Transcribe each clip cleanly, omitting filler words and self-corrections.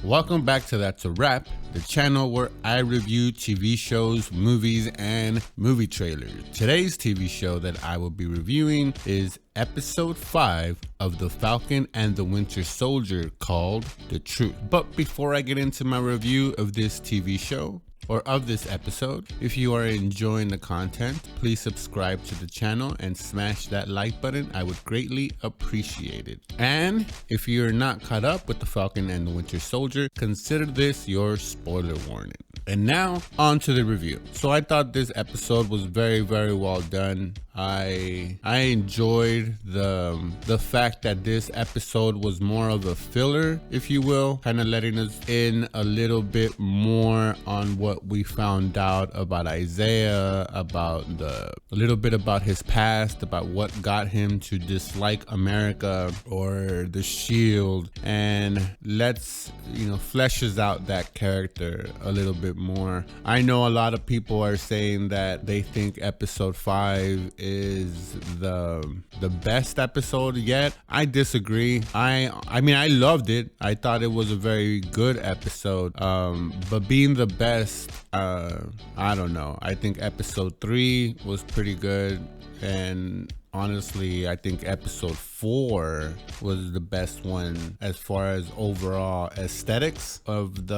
Welcome back to That's a Wrap, the channel where I review TV shows, movies, and movie trailers. Today's TV show that I will be reviewing is episode 5 of The Falcon and the Winter Soldier, called The Truth. But before I get into my review of this TV show, or of this episode, if you are enjoying the content, please subscribe to the channel and smash that like button. I would greatly appreciate it. And if you're not caught up with The Falcon and the Winter Soldier, consider this your spoiler warning. And now on to the review. So I thought this episode was very well done. I enjoyed the fact that this episode was more of a filler, if you will, kind of letting us in a little bit more on what we found out about Isaiah, about a little bit about his past, about what got him to dislike America or the Shield, and fleshes out that character a little bit more. I know a lot of people are saying that they think episode 5 is the best episode yet. I disagree. I mean, I loved it. I thought it was a very good episode, but being the best, I don't know. I think episode 3 was pretty good, and honestly, I think episode 4 was the best one as far as overall aesthetics of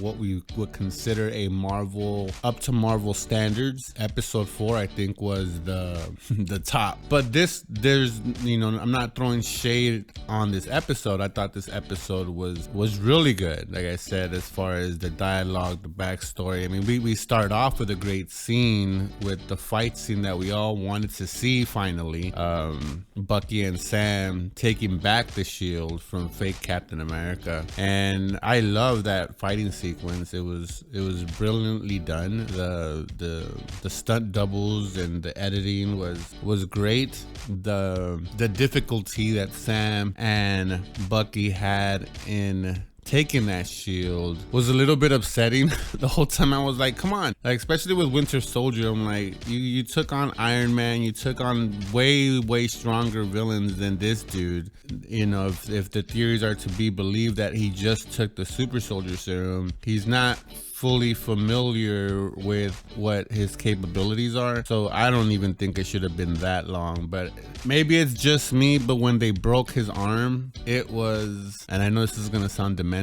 what we would consider a Marvel, up to Marvel standards. Episode 4, I think, was the top. But I'm not throwing shade on this episode. I thought this episode was really good. Like I said, as far as the dialogue, the backstory. I mean, we start off with a great scene with the fight scene that we all wanted to see finally. Bucky and Sam taking back the shield from fake Captain America, and I love that fighting sequence. It was brilliantly done. The stunt doubles and the editing was great. The difficulty that Sam and Bucky had in taking that shield was a little bit upsetting. The whole time I was like, come on, like, especially with Winter Soldier, I'm like, you took on Iron Man, you took on way stronger villains than this dude. You know, if the theories are to be believed that he just took the super soldier serum, he's not fully familiar with what his capabilities are. So I don't even think it should have been that long, but maybe it's just me, but when they broke his arm, it was, and I know this is gonna sound demented.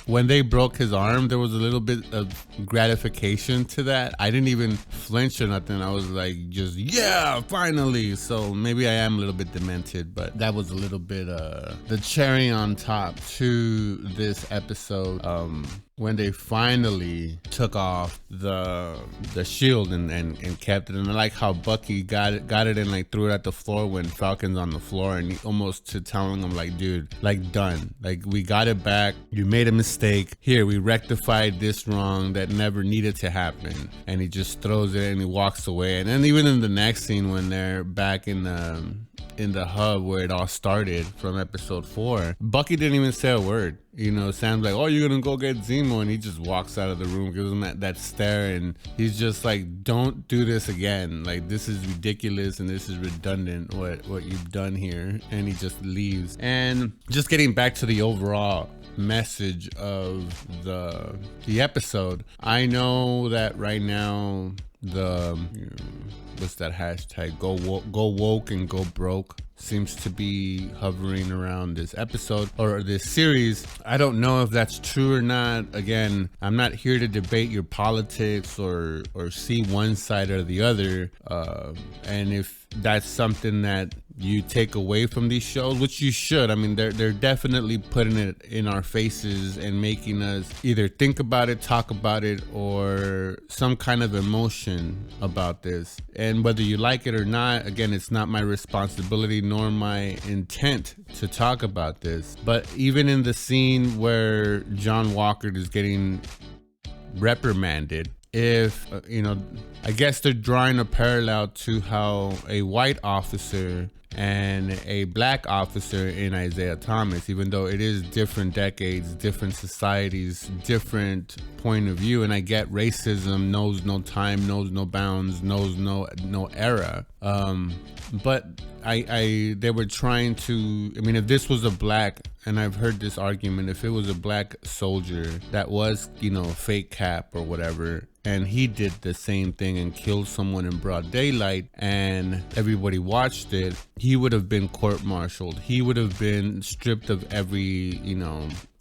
When they broke his arm, there was a little bit of gratification to that. I didn't even flinch or nothing. I was like, just, yeah, finally. So maybe I am a little bit demented, but that was a little bit the cherry on top to this episode, when they finally took off the shield and kept it. And I like how Bucky got it and like threw it at the floor when Falcon's on the floor, and he almost to telling him like, dude, like, done, like, we got it back, you made a mistake here, we rectified this wrong that never needed to happen. And he just throws it and he walks away. And then even in the next scene, when they're back in the hub where it all started from episode 4, Bucky didn't even say a word. You know, Sam's like, oh, you're gonna go get Zemo, and he just walks out of the room, gives him that stare, and he's just like, don't do this again. Like, this is ridiculous and this is redundant, what you've done here. And he just leaves. And just getting back to the overall message of the episode, I know that right now what's that hashtag, go woke and go broke, seems to be hovering around this episode or this series. I don't know if that's true or not. Again, I'm not here to debate your politics or see one side or the other, and if that's something that you take away from these shows, which you should. I mean, they're definitely putting it in our faces and making us either think about it, talk about it, or some kind of emotion about this. And whether you like it or not, again, it's not my responsibility nor my intent to talk about this. But even in the scene where John Walker is getting reprimanded, I guess they're drawing a parallel to how a white officer and a black officer in Isaiah Thomas, even though it is different decades, different societies, different point of view. And I get racism knows no time, knows no bounds, knows no era. But they were trying to, I mean, if this was a black, and I've heard this argument, if it was a black soldier that was, fake cap or whatever, and he did the same thing and killed someone in broad daylight and everybody watched it, he would have been court-martialed. He would have been stripped of every,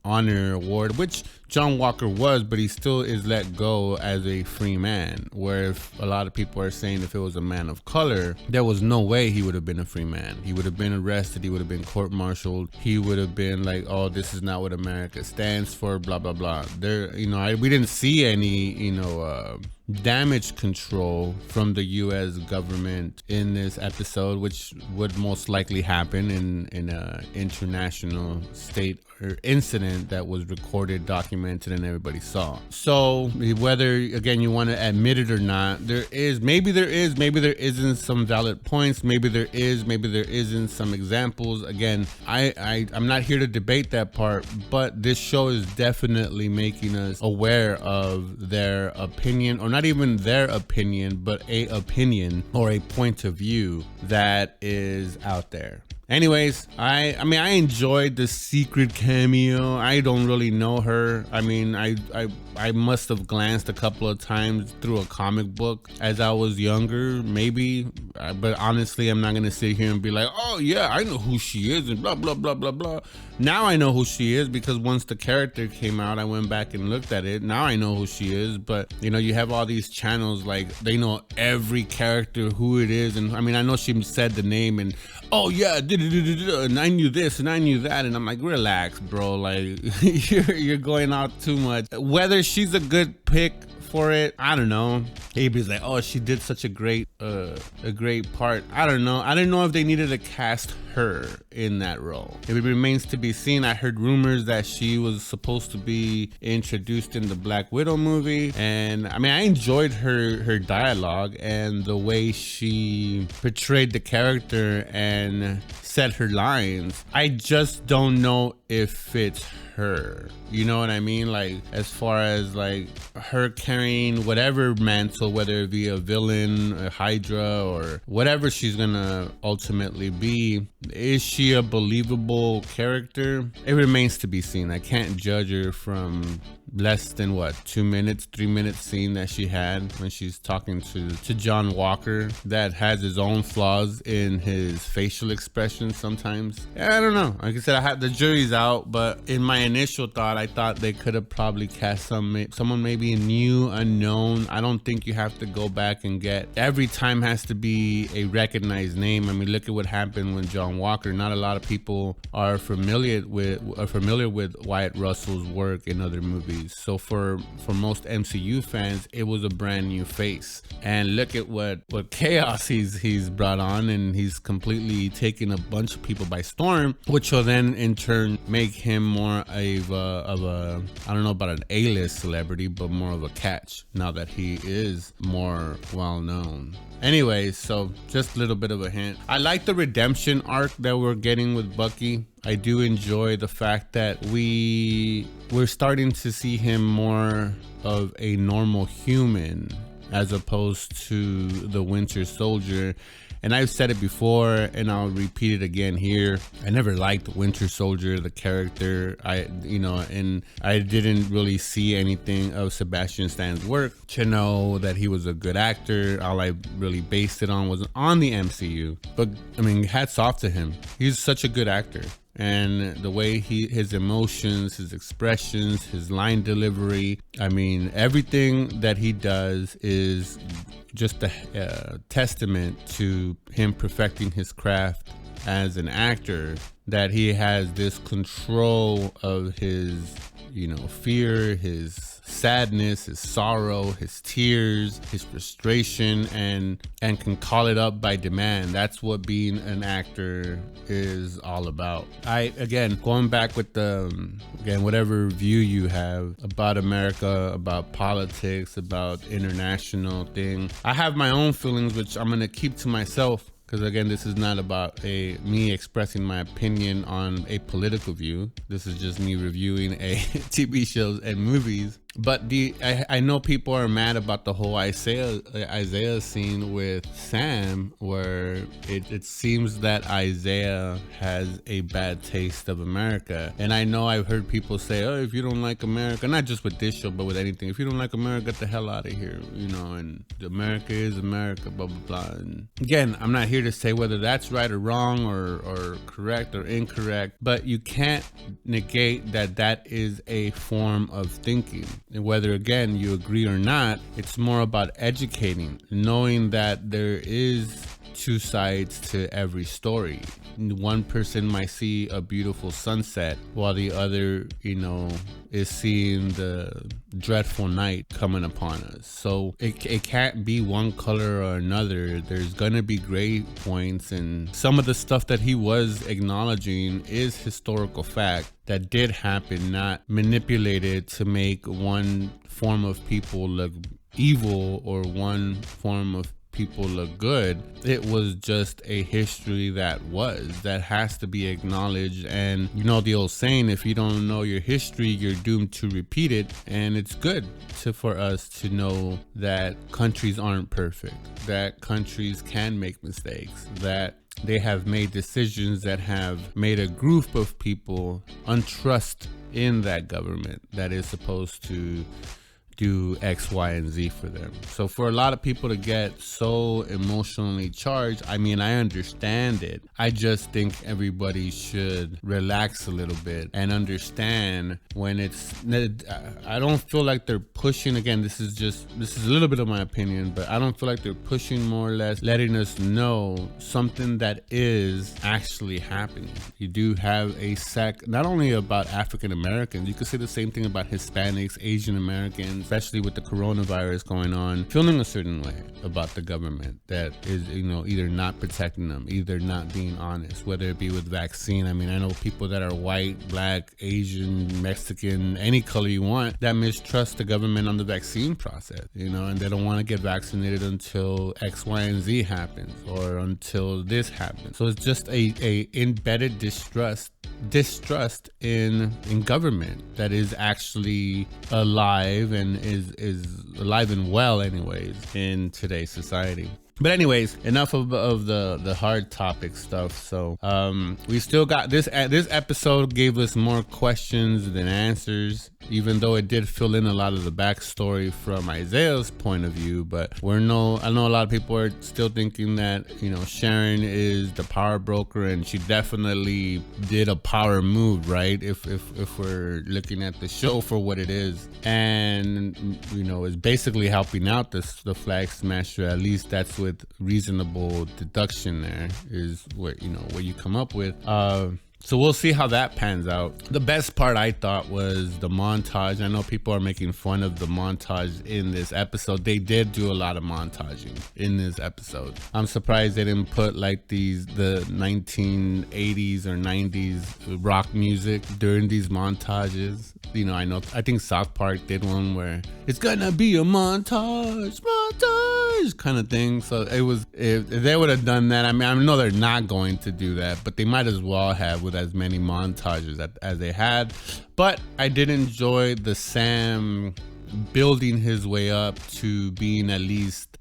honor award, which John Walker was, but he still is let go as a free man. Where if a lot of people are saying if it was a man of color, there was no way he would have been a free man. He would have been arrested. He would have been court-martialed. He would have been like, oh, this is not what America stands for, blah, blah, blah. We didn't see any, damage control from the U.S. government in this episode, which would most likely happen in a international state or incident that was recorded, documented, and everybody saw. So whether, again, you want to admit it or not, maybe there isn't some valid points, maybe there isn't some examples. Again, I'm not here to debate that part, but this show is definitely making us aware of their opinion, or not even their opinion, but a opinion or a point of view that is out there. Anyways, I enjoyed the secret cameo. I don't really know her. I mean, I must have glanced a couple of times through a comic book as I was younger, maybe. But honestly, I'm not going to sit here and be like, oh yeah, I know who she is and blah, blah, blah, blah, blah. Now I know who she is because once the character came out, I went back and looked at it. Now I know who she is. But, you have all these channels, like, they know every character, who it is. And I mean, I know she said the name and, oh yeah, and I knew this and I knew that, and I'm like, relax, bro. Like, you're going out too much. Whether she's a good pick for it, I don't know. AB's like, oh, she did such a great part. I don't know. I didn't know if they needed to cast her in that role. It remains to be seen. I heard rumors that she was supposed to be introduced in the Black Widow movie, and I mean, I enjoyed her dialogue and the way she portrayed the character and said her lines. I just don't know if it's her, you know what I mean? Like, as far as like her carrying whatever mantle, whether it be a villain, a Hydra, or whatever she's gonna ultimately be, is she a believable character? It remains to be seen. I can't judge her from less than 3 minutes scene that she had when she's talking to John Walker, that has his own flaws in his facial expressions sometimes. I don't know. Like I said, the jury's out, but in my initial thought, I thought they could have probably cast someone maybe new, unknown. I don't think you have to go back and get every time has to be a recognized name. I mean, look at what happened with John Walker. Not a lot of people are familiar with Wyatt Russell's work in other movies. So for most MCU fans, it was a brand new face. And look at what chaos he's brought on, and he's completely taken a bunch of people by storm, which will then in turn make him more of a I don't know about an A-list celebrity, but more of a catch now that he is more well known. Anyways, so just a little bit of a hint. I like the redemption arc that we're getting with Bucky. I do enjoy the fact that we're starting to see him more of a normal human as opposed to the Winter Soldier. And I've said it before, and I'll repeat it again here. I never liked Winter Soldier, the character. And I didn't really see anything of Sebastian Stan's work to know that he was a good actor. All I really based it on was on the MCU. But I mean, hats off to him. He's such a good actor. And the way his emotions, his expressions, his line delivery, I mean, everything that he does is just a testament to him perfecting his craft as an actor, that he has this control of his, fear, his sadness, his sorrow, his tears, his frustration, and can call it up by demand. That's what being an actor is all about. Going back with whatever view you have about America, about politics, about international thing, I have my own feelings, which I'm gonna keep to myself. because again, this is not about me expressing my opinion on a political view. This is just me reviewing a TV shows and movies. But I know people are mad about the whole Isaiah scene with Sam, where it seems that Isaiah has a bad taste of America. And I know I've heard people say, oh, if you don't like America, not just with this show, but with anything, if you don't like America, get the hell out of here, you know, and America is America, blah, blah, blah. And again, I'm not here to say whether that's right or wrong or correct or incorrect, but you can't negate that is a form of thinking. And whether, again, you agree or not, it's more about educating, knowing that there is two sides to every story. One person might see a beautiful sunset while the other, you know, is seeing the dreadful night coming upon us. So it can't be one color or another. There's gonna be gray points, and some of the stuff that he was acknowledging is historical fact that did happen, not manipulated to make one form of people look evil or one form of people look good. It was just a history that has to be acknowledged. And you know the old saying, if you don't know your history, you're doomed to repeat it. And it's good for us to know that countries aren't perfect, that countries can make mistakes, that they have made decisions that have made a group of people untrust in that government that is supposed to do X, Y, and Z for them. So for a lot of people to get so emotionally charged, I mean, I understand it. I just think everybody should relax a little bit and understand when I don't feel like they're pushing, again, this is a little bit of my opinion, but I don't feel like they're pushing, more or less letting us know something that is actually happening. You do have a not only about African Americans, you could say the same thing about Hispanics, Asian Americans, especially with the coronavirus going on, feeling a certain way about the government that is, you know, either not protecting them, either not being honest, whether it be with vaccine. I mean, I know people that are white, black, Asian, Mexican, any color you want, that mistrust the government on the vaccine process, you know, and they don't want to get vaccinated until X, Y, and Z happens, or until this happens. So it's just a embedded distrust in government that is actually alive and is alive and well anyways in today's society. But anyways, enough of the hard topic stuff. So we still got this episode gave us more questions than answers, even though it did fill in a lot of the backstory from Isaiah's point of view. But I know a lot of people are still thinking that, you know, Sharon is the power broker, and she definitely did a power move, right? If we're looking at the show for what it is, and you know, is basically helping out the Flag Smasher. At least that's with reasonable deduction. There is what you come up with. So we'll see how that pans out. The best part, I thought, was the montage. I know people are making fun of the montage in this episode. They did do a lot of montaging in this episode. I'm surprised they didn't put like the 1980s or 90s rock music during these montages. You know, I think South Park did one where it's gonna be a montage kind of thing. So it was, if they would have done that, I mean, I know they're not going to do that, but they might as well have, with as many montages as they had. But I did enjoy the Sam building his way up to being at least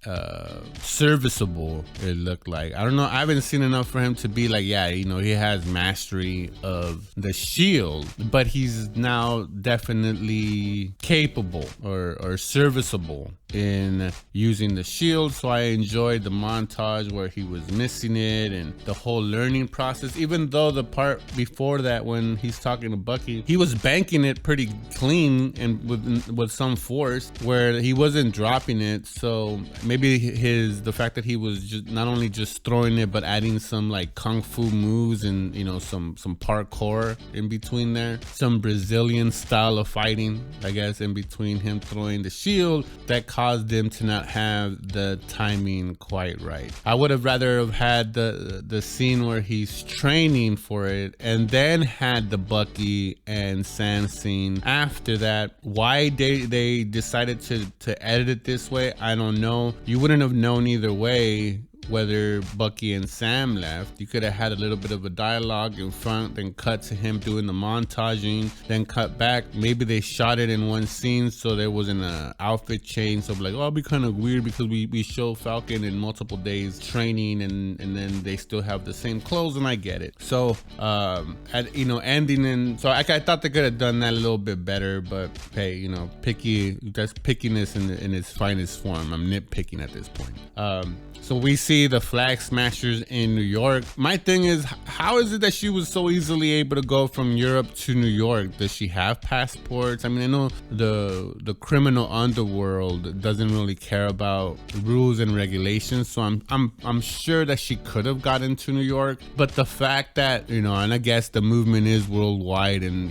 serviceable. It looked like, I don't know, I haven't seen enough for him to be like, yeah, you know, he has mastery of the shield, but he's now definitely capable or serviceable in using the shield. So I enjoyed the montage where he was missing it and the whole learning process, even though the part before that when he's talking to Bucky, he was banking it pretty clean and with some force where he wasn't dropping it. So maybe the fact that he was just not only just throwing it but adding some like kung fu moves and, you know, some parkour in between there, some Brazilian style of fighting, I guess, in between him throwing the shield, that caused him to not have the timing quite right. I would have rather have had the scene where he's training for it and then had the Bucky and Sam scene after that. Why they decided to edit it this way, I don't know. You wouldn't have known either way whether Bucky and Sam left. You could have had a little bit of a dialogue in front, then cut to him doing the montaging, then cut back. Maybe they shot it in one scene so there wasn't an outfit change. So like, oh, it'll be kind of weird because we show Falcon in multiple days training and then they still have the same clothes, and I get it. So ending in, so I thought they could have done that a little bit better, but hey, that's pickiness in its finest form. I'm nitpicking at this point. So we see the Flag Smashers in New York. My thing is, how is it that she was so easily able to go from Europe to New York? Does she have passports? I mean, I know the criminal underworld doesn't really care about rules and regulations, so I'm sure that she could have gotten to New York. But the fact that, and I guess the movement is worldwide, and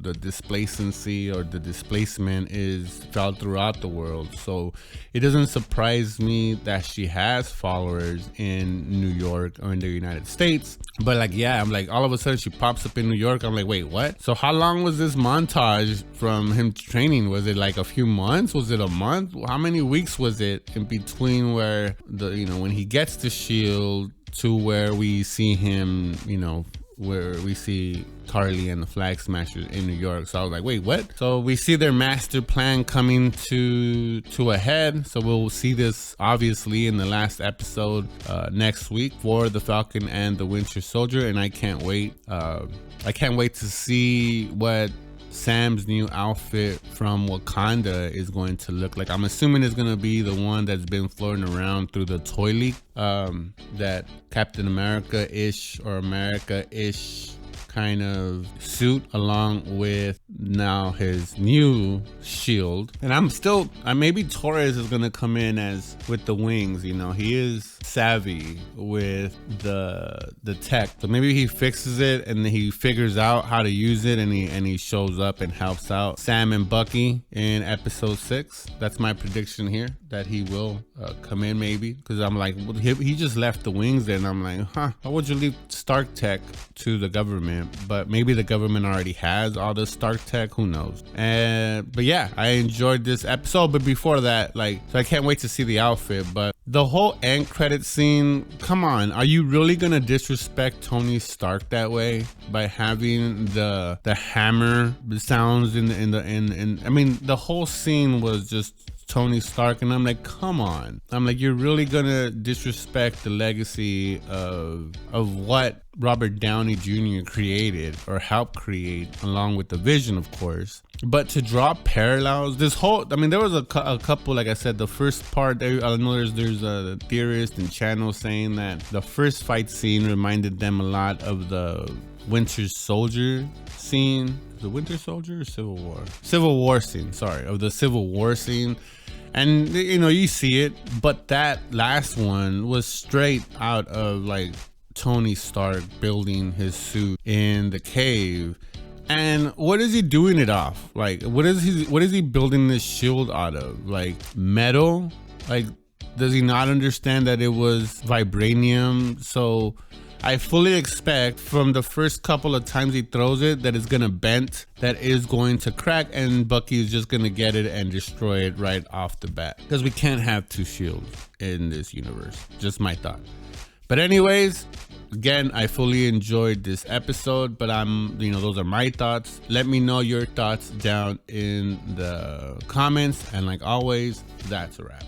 the displacency or the displacement is felt throughout the world, so it doesn't surprise me that she has followers in New York or in the United States. But I'm like, all of a sudden she pops up in New York. I'm like, wait, what? So how long was this montage from him training? Was it like a few months? Was it a month? How many weeks was it in between where when he gets the shield to where we see him, where we see Carly and the Flag Smashers in New York? So I was like, wait, what? So we see their master plan coming to a head. So we'll see this obviously in the last episode next week for the Falcon and the Winter Soldier, and I can't wait. I can't wait to see what Sam's new outfit from Wakanda is going to look like. I'm assuming it's going to be the one that's been floating around through the toy leak, that Captain America-ish or America-ish kind of suit, along with now his new shield. And maybe Torres is gonna come in as with the wings. He is savvy with the tech, so maybe he fixes it and he figures out how to use it, and he shows up and helps out Sam and Bucky in episode 6. That's my prediction here, that he will come in, maybe, because I'm like, well, he just left the wings there, and I'm like, why would you leave Stark tech to the government? But maybe the government already has all the Stark tech, who knows? But yeah, I enjoyed this episode. But before that, so I can't wait to see the outfit. But the whole end credit scene, come on, are you really gonna disrespect Tony Stark that way by having the hammer sounds in I mean, the whole scene was just Tony Stark, and I'm like, come on. I'm like, you're really gonna disrespect the legacy of what Robert Downey Jr. created or helped create, along with the Vision, of course. But to draw parallels, there was a couple, like I said, the first part, I know there's a theorist and channel saying that the first fight scene reminded them a lot of the Winter Soldier scene. The Winter Soldier or Civil War? Civil War scene, sorry, of the Civil War scene. And you see it, but that last one was straight out of Tony Stark building his suit in the cave. And what is he doing it off? What is he building this shield out of? Metal? Does he not understand that it was vibranium? So I fully expect from the first couple of times he throws it that it's gonna bend, that is going to crack, and Bucky is just gonna get it and destroy it right off the bat. Because we can't have two shields in this universe. Just my thought. But anyways, again, I fully enjoyed this episode, but those are my thoughts. Let me know your thoughts down in the comments, and like always, that's a wrap.